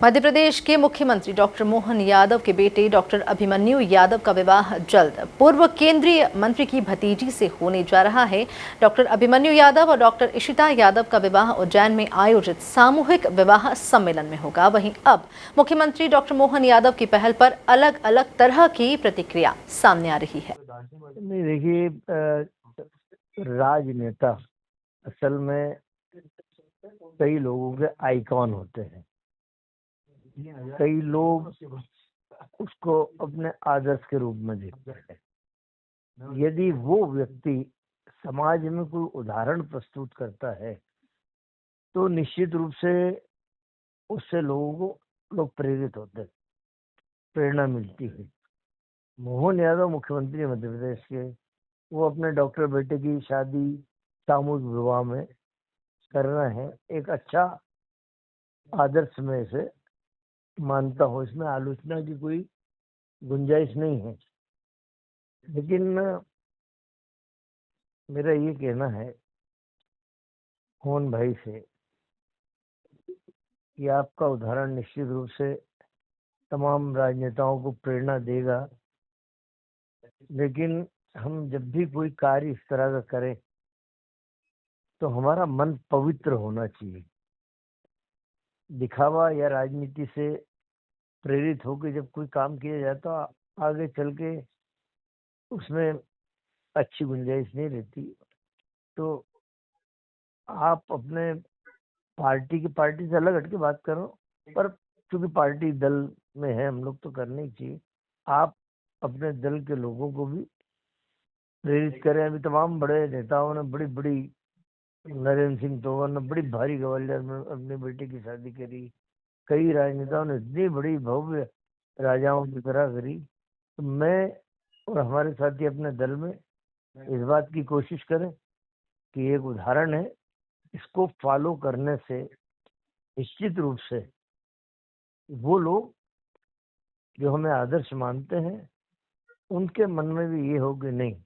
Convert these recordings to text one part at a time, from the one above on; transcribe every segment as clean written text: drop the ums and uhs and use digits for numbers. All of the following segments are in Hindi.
मध्य प्रदेश के मुख्यमंत्री डॉक्टर मोहन यादव के बेटे डॉक्टर अभिमन्यु यादव का विवाह जल्द पूर्व केंद्रीय मंत्री की भतीजी से होने जा रहा है। डॉक्टर अभिमन्यु यादव और डॉक्टर इशिता यादव का विवाह उज्जैन में आयोजित सामूहिक विवाह सम्मेलन में होगा। वहीं अब मुख्यमंत्री डॉक्टर मोहन यादव की पहल पर अलग अलग तरह की प्रतिक्रिया सामने आ रही है। नहीं, देखिए, राजनेता असल में कई लोगों के आइकॉन होते हैं। कई लोग उसको अपने आदर्श के रूप में देखते हैं। यदि वो व्यक्ति समाज में कोई उदाहरण प्रस्तुत करता है तो निश्चित रूप से उससे लोग प्रेरित होते हैं, प्रेरणा मिलती है। मोहन यादव मुख्यमंत्री मध्य प्रदेश के, वो अपने डॉक्टर बेटे की शादी सामूहिक विवाह में कर रहे हैं। एक अच्छा आदर्श में इसे मानता हूँ, इसमें आलोचना की कोई गुंजाइश नहीं है। लेकिन मेरा ये कहना है मोहन भाई से कि आपका उदाहरण निश्चित रूप से तमाम राजनेताओं को प्रेरणा देगा। लेकिन हम जब भी कोई कार्य इस तरह का करें तो हमारा मन पवित्र होना चाहिए। दिखावा या राजनीति से प्रेरित होकर जब कोई काम किया जाता तो आगे चल के उसमें अच्छी गुंजाइश नहीं रहती। तो आप अपने पार्टी से अलग हटके बात करो, पर क्योंकि पार्टी दल में है हम लोग तो करनी ही चाहिए। आप अपने दल के लोगों को भी प्रेरित करें। अभी तमाम बड़े नेताओं ने बड़ी नरेंद्र सिंह तोमर ने बड़ी भारी ग्वालियर में अपनी बेटी की शादी करी। कई राजनेताओं ने इतनी बड़ी भव्य राजाओं की तरह करी। तो मैं और हमारे साथी अपने दल में इस बात की कोशिश करें कि एक उदाहरण है, इसको फॉलो करने से निश्चित रूप से वो लोग जो हमें आदर्श मानते हैं उनके मन में भी ये हो कि नहीं,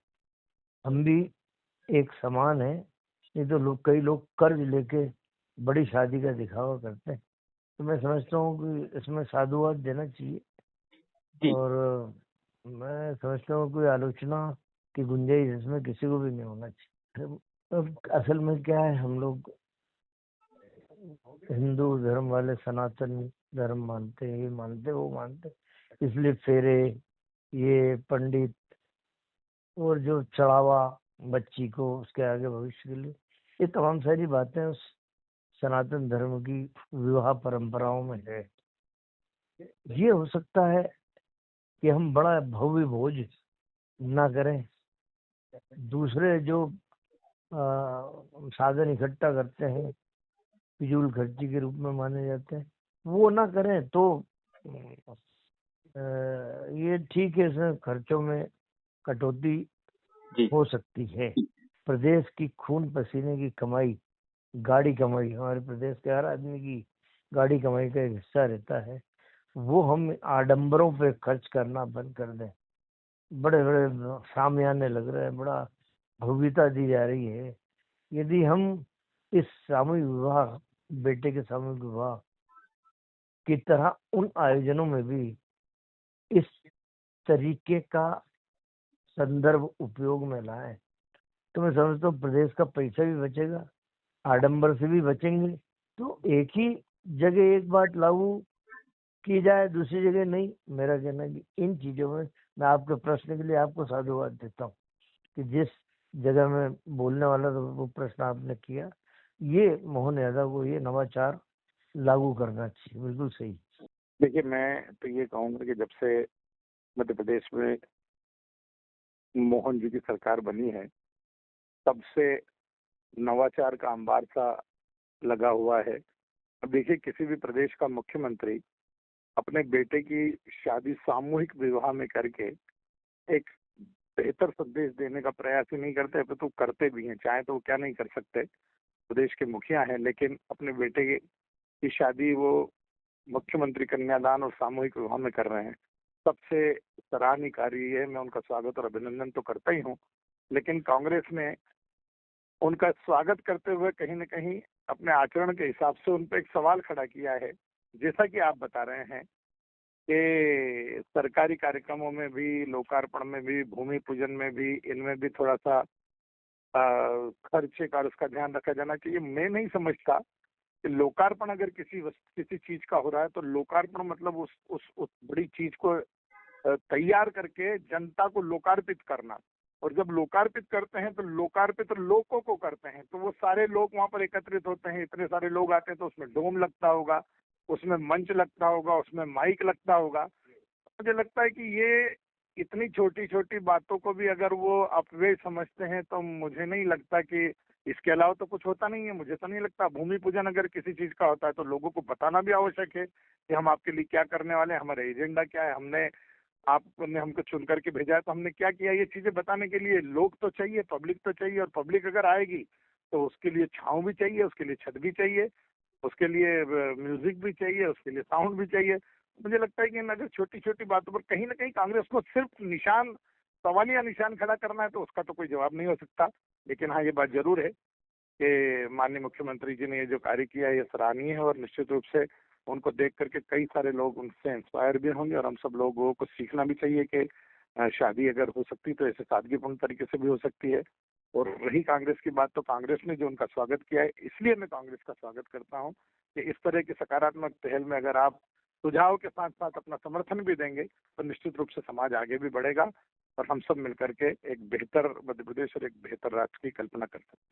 हम भी एक समान है। नहीं तो कई लोग कर्ज लेके बड़ी शादी का दिखावा करते हैं। तो मैं समझता हूँ कि इसमें साधुवाद देना चाहिए और मैं समझता हूँ कोई आलोचना की गुंजाइश इसमें किसी को भी नहीं होना चाहिए। अब असल में क्या है, हम लोग हिंदू धर्म वाले सनातन धर्म मानते हैं, ये मानते वो मानते, इसलिए फेरे, ये पंडित और जो चढ़ावा बच्ची को उसके आगे भविष्य के लिए, ये तमाम सारी बातें उस सनातन धर्म की विवाह परंपराओं में है। ये हो सकता है कि हम बड़ा भव्य भोज ना करें, दूसरे जो साधन इकट्ठा करते हैं फिजूल खर्ची के रूप में माने जाते हैं वो ना करें तो ये ठीक है। इसमें खर्चों में कटौती हो सकती है। प्रदेश की खून पसीने की कमाई, गाड़ी कमाई, हमारे प्रदेश के हर आदमी की गाड़ी कमाई का एक हिस्सा रहता है, वो हम आडंबरों पे खर्च करना बंद कर दें। बड़े बड़े सामियाने लग रहे हैं, बड़ा भव्यता दी जा रही है। यदि हम इस सामूहिक विवाह, बेटे के सामूहिक विवाह की तरह उन आयोजनों में भी इस तरीके का संदर्भ उपयोग में लाए तो मैं समझता हूँ प्रदेश का पैसा भी बचेगा, आडंबर से भी बचेंगे। तो एक ही जगह एक बात लागू की जाए, दूसरी जगह नहीं। मेरा कहना है कि इन चीजों में मैं आपके प्रश्न के लिए आपको साधुवाद देता हूँ कि जिस जगह में बोलने वाला था वो प्रश्न आपने किया, ये मोहन यादव को ये नवाचार लागू करना चाहिए। बिल्कुल सही। देखिए, मैं तो ये कहूँगा कि जब से मध्य प्रदेश में मोहन जी की सरकार बनी है तब से नवाचार का अंबार सा लगा हुआ है। अब देखिए, किसी भी प्रदेश का मुख्यमंत्री अपने बेटे की शादी सामूहिक विवाह में करके एक बेहतर संदेश देने का प्रयास ही नहीं करते, तो करते भी हैं। चाहे तो वो क्या नहीं कर सकते, प्रदेश के मुखिया हैं, लेकिन अपने बेटे की शादी वो मुख्यमंत्री कन्यादान और सामूहिक विवाह में कर रहे हैं। सबसे सराहनीय कार्य है, मैं उनका स्वागत और अभिनंदन तो करता ही हूँ। लेकिन कांग्रेस ने उनका स्वागत करते हुए कहीं न कहीं अपने आचरण के हिसाब से उन पर एक सवाल खड़ा किया है जैसा कि आप बता रहे हैं कि सरकारी कार्यक्रमों में भी, लोकार्पण में भी, भूमि पूजन में भी, इनमें भी थोड़ा सा खर्चे का और उसका ध्यान रखा जाना चाहिए। मैं नहीं समझता कि लोकार्पण अगर किसी चीज का हो रहा है तो लोकार्पण मतलब उस बड़ी चीज को तैयार करके जनता को लोकार्पित करना। और जब लोकार्पित करते हैं तो लोकार्पित लोगों को करते हैं, तो वो सारे लोग वहां पर एकत्रित होते हैं, इतने सारे लोग आते हैं, तो उसमें डोम लगता होगा, उसमें मंच लगता होगा, उसमें माइक लगता होगा। मुझे लगता है कि ये इतनी छोटी छोटी बातों को भी अगर वो अपव्यय समझते हैं तो मुझे नहीं लगता कि इसके अलावा तो कुछ होता नहीं है। मुझे तो नहीं लगता। भूमि पूजन अगर किसी चीज का होता है तो लोगों को बताना भी आवश्यक है कि हम आपके लिए क्या करने वाले हैं, हमारा एजेंडा क्या है, आपने हमको चुन करके भेजा है तो हमने क्या किया। ये चीजें बताने के लिए लोग तो चाहिए, पब्लिक तो चाहिए, और पब्लिक अगर आएगी तो उसके लिए छांव भी चाहिए, उसके लिए छत भी चाहिए, उसके लिए म्यूजिक भी चाहिए, उसके लिए साउंड भी चाहिए। मुझे लगता है कि इन अगर छोटी छोटी बातों पर कहीं ना कहीं कांग्रेस को सिर्फ सवालिया निशान खड़ा करना है तो उसका तो कोई जवाब नहीं हो सकता। लेकिन हाँ, ये बात जरूर है कि माननीय मुख्यमंत्री जी ने ये जो कार्य किया है ये सराहनीय है, और निश्चित रूप से उनको देख करके कई सारे लोग उनसे इंस्पायर भी होंगे, और हम सब लोगों को सीखना भी चाहिए कि शादी अगर हो सकती तो ऐसे सादगीपूर्ण तरीके से भी हो सकती है। और रही कांग्रेस की बात, तो कांग्रेस ने जो उनका स्वागत किया है, इसलिए मैं कांग्रेस का स्वागत करता हूँ कि इस तरह की सकारात्मक पहल में अगर आप सुझाव के साथ साथ अपना समर्थन भी देंगे तो निश्चित रूप से समाज आगे भी बढ़ेगा, और हम सब मिलकर के एक बेहतर मध्य प्रदेश और एक बेहतर राष्ट्र की कल्पना कर सकते हैं।